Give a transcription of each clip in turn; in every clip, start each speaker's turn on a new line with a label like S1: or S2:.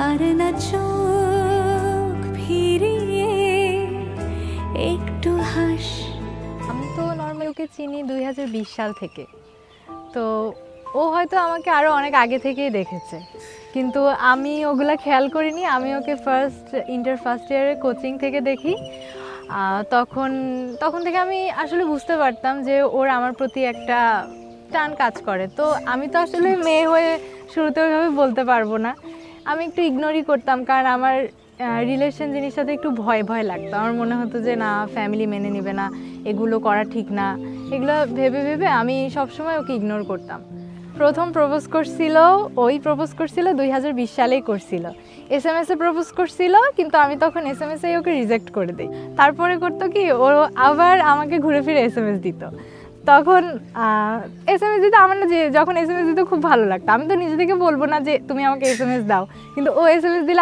S1: আর না চোখ ফিরিয়ে একটু হাস।
S2: আমি তো নর্মাল ওকে চিনি 2020 সাল থেকে, তো ও হয়তো আমাকে আরও অনেক আগে থেকেই দেখেছে, কিন্তু আমি ওগুলা খেয়াল করিনি। আমি ওকে ইন্টার ফার্স্ট ইয়ারের কোচিং থেকে দেখি। তখন থেকে আমি আসলে বুঝতে পারতাম যে ওর আমার প্রতি একটা টান কাজ করে। তো আমি তো আসলে মেয়ে হয়ে শুরুতে ওইভাবে বলতে পারবো না, আমি একটু ইগনোরই করতাম, কারণ আমার রিলেশন জিনিসটাতে একটু ভয় ভয় লাগতো। আমার মনে হতো যে না, ফ্যামিলি মেনে নেবে না, এগুলো করা ঠিক না, এগুলো ভেবে ভেবে আমি সবসময় ওকে ইগনোর করতাম। প্রথম প্রপোজ করছিল 2020 সালেই করছিল। SMS-এ প্রপোজ করছিল, কিন্তু আমি তখন SMS-এই ওকে রিজেক্ট করে দিই। তারপরে করতো কি, ও আবার আমাকে ঘুরে ফিরে SMS দিত। তখন SMS দিতে আমার না, যে যখন SMS দিতে খুব ভালো লাগতো। আমি তো নিজে থেকে বলবো না যে তুমি আমাকে SMS দাও, কিন্তু ও SMS দিলে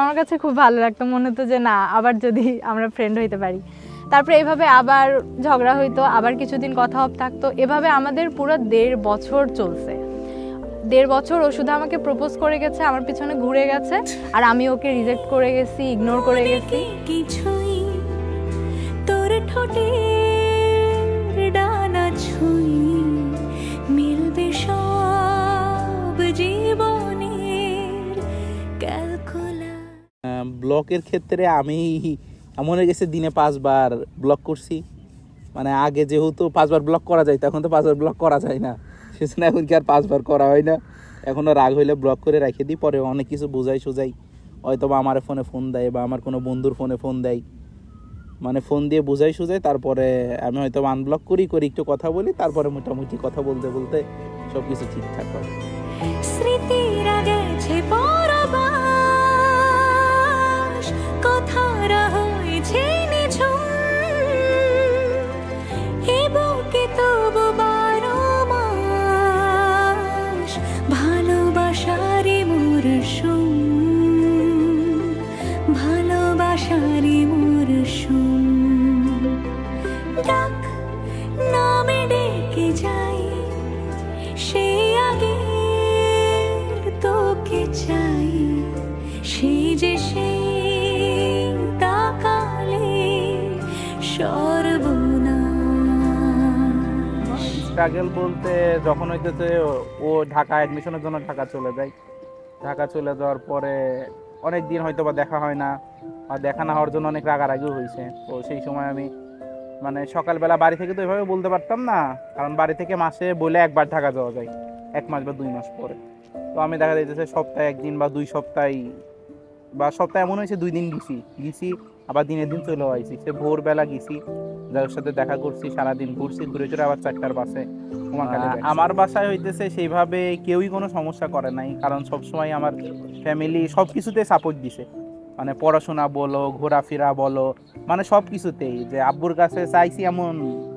S2: আমার কাছে খুব ভালো লাগতো। মনে হতো যে না, আবার যদি আমরা ফ্রেন্ড হইতে পারি। তারপরে এভাবে আবার ঝগড়া হইতো, আবার কিছুদিন কথা থাকতো। এভাবে আমাদের পুরো 1.5 বছর চলছে। 1.5 বছর ও শুধু আমাকে প্রপোজ করে গেছে, আমার পিছনে ঘুরে গেছে, আর আমি ওকে রিজেক্ট করে গেছি, ইগনোর করে গেছি।
S1: কিছুই তোর ঠোঁটের ডানা ছুঁই মিলবে সব জীবনের ক্যালকুলাস।
S3: ব্লকের ক্ষেত্রে আমি এমন হয়ে গেছে, দিনে 5 বার ব্লক করছি। মানে আগে যেহেতু 5 বার ব্লক করা যায়, এখন তো 5 বার ব্লক করা যায় না, সেজন্য এখন কি আর 5 বার করা হয় না। এখনও রাগ হইলে ব্লক করে রেখে দিই, পরে অনেক কিছু বোঝাই সোজাই, হয়তো বা আমার ফোন দেয় বা আমার কোনো বন্ধুর ফোন দেয়, মানে ফোন দিয়ে বোঝাই সোজাই। তারপরে আমি হয়তো আনব্লক করি একটু কথা বলি, তারপরে মোটামুটি কথা বলতে বলতে সব কিছু ঠিকঠাক হয়।
S1: স্মৃতির গেছে পরবাস, কথারা হয়েছে নিঝুম, এ বুকে তবু 12 মাস ভালোবাসারই মরশুম, ভালোবাসারই মরশুম। ডাক নামে ডেকে যাই, সে আগে তোকে চাই, সেই যে সেই তাকালে সর্বনাশ।
S3: স্ট্রাগল বলতে যখন হইতেছে ও ঢাকা অ্যাডমিশনের জন্য ঢাকা চলে যায়, ঢাকা চলে যাওয়ার পরে অনেক দিন হয়তো বা দেখা হয় না, আর দেখা না হওয়ার জন্য অনেক রাগারাগিও হয়েছে। তো সেই সময় আমি মানে সকালবেলা বাড়ি থেকে তো এভাবে বলতে পারতাম না, কারণ বাড়ি থেকে মাসে বলে একবার ঢাকা যাওয়া যায় 1 মাস বা 2 মাস পরে। তো আমি দেখা যাইতেছে সপ্তাহে 1 দিন বা 2 সপ্তাহে এমন হয়েছে 2 দিন গেছি, আবার দিনের দিন চলেও আইছি। সে ভোরবেলা গেছি, যাদের সাথে দেখা করছি, সারাদিন ঘুরছি, ঘুরে চড়ে আবার 4টার বাসে আমার বাসায় হইতেছে। সেইভাবে কেউই কোনো সমস্যা করে নাই, কারণ সবসময় আমার ফ্যামিলি সব কিছুতে সাপোর্ট দিছে, মানে পড়াশোনা বলো, ঘোরাফেরা বলো, মানে সব কিছুতেই। যে আব্বুর কাছে চাইছি এমন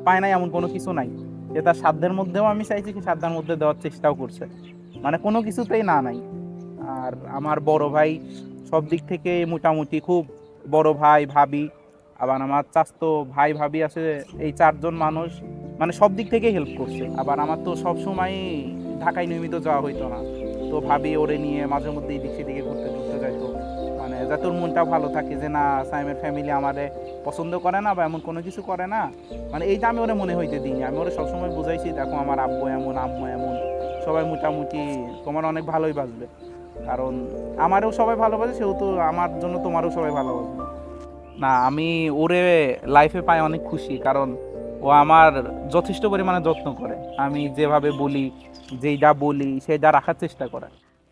S3: পায় নাই, এমন কোনো কিছু নাই। যে তার সাধ্যের মধ্যেও আমি চাইছি, কি সাধ্যের মধ্যে দেওয়ার চেষ্টাও করছে, মানে কোনো কিছুতেই না নাই। আর আমার বড় ভাই সব দিক থেকে মোটামুটি খুব, বড় ভাই ভাবি, আবার আমার চাচাতো ভাই ভাবি আছে, এই 4 জন মানুষ মানে সব দিক থেকে হেল্প করছে। আবার আমার তো সব সময় ঢাকায় নিয়মিত যাওয়া হইতো না, তো ভাবি ওরে নিয়ে মাঝে মধ্যে এদিক সেদিকে ঘুরতে যাইতো, মানে যাতে ওর মনটা ভালো থাকে যে না, সাইমের ফ্যামিলি আমারে পছন্দ করে না বা এমন কোনো কিছু করে না, মানে এইটা আমি ওরে মনে হইতে দিই। আমি ওরে সবসময় বুঝাইছি, দেখো আমার আব্বু এমন, আম্মু এমন, সবাই মোটামুটি তোমার অনেক ভালোই বাসবে, কারণ আমারও সবাই ভালোবাসে, সেহেতু আমার জন্য তোমারও সবাই ভালোবাসবে। না, আমি ওরে লাইফে পাই অনেক খুশি, কারণ ও আমার যথেষ্ট পরিমাণে যত্ন করে। আমি যেভাবে বলি, যেইটা বলি সেটা রাখার চেষ্টা করে।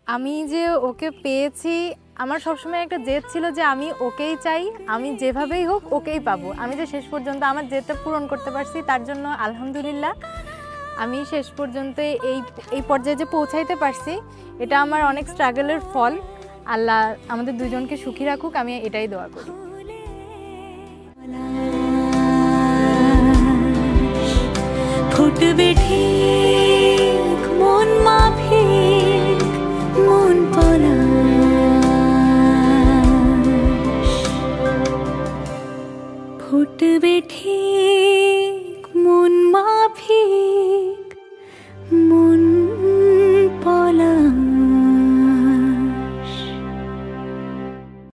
S2: আমি যে ওকে পেয়েছি, আমার সবসময় একটা জেদ ছিল যে আমি ওকেই চাই, আমি যেভাবেই হোক ওকেই পাবো। আমি যে শেষ পর্যন্ত আমার জেদটা পূরণ করতে পারছি, তার জন্য আলহামদুলিল্লাহ। আমি শেষ পর্যন্ত এই পর্যায়ে যে পৌঁছাইতে পারছি, এটা আমার অনেক স্ট্রাগলের ফল। আল্লাহ আমাদের দুজনকে সুখী রাখুক, আমি এটাই দোয়া করি।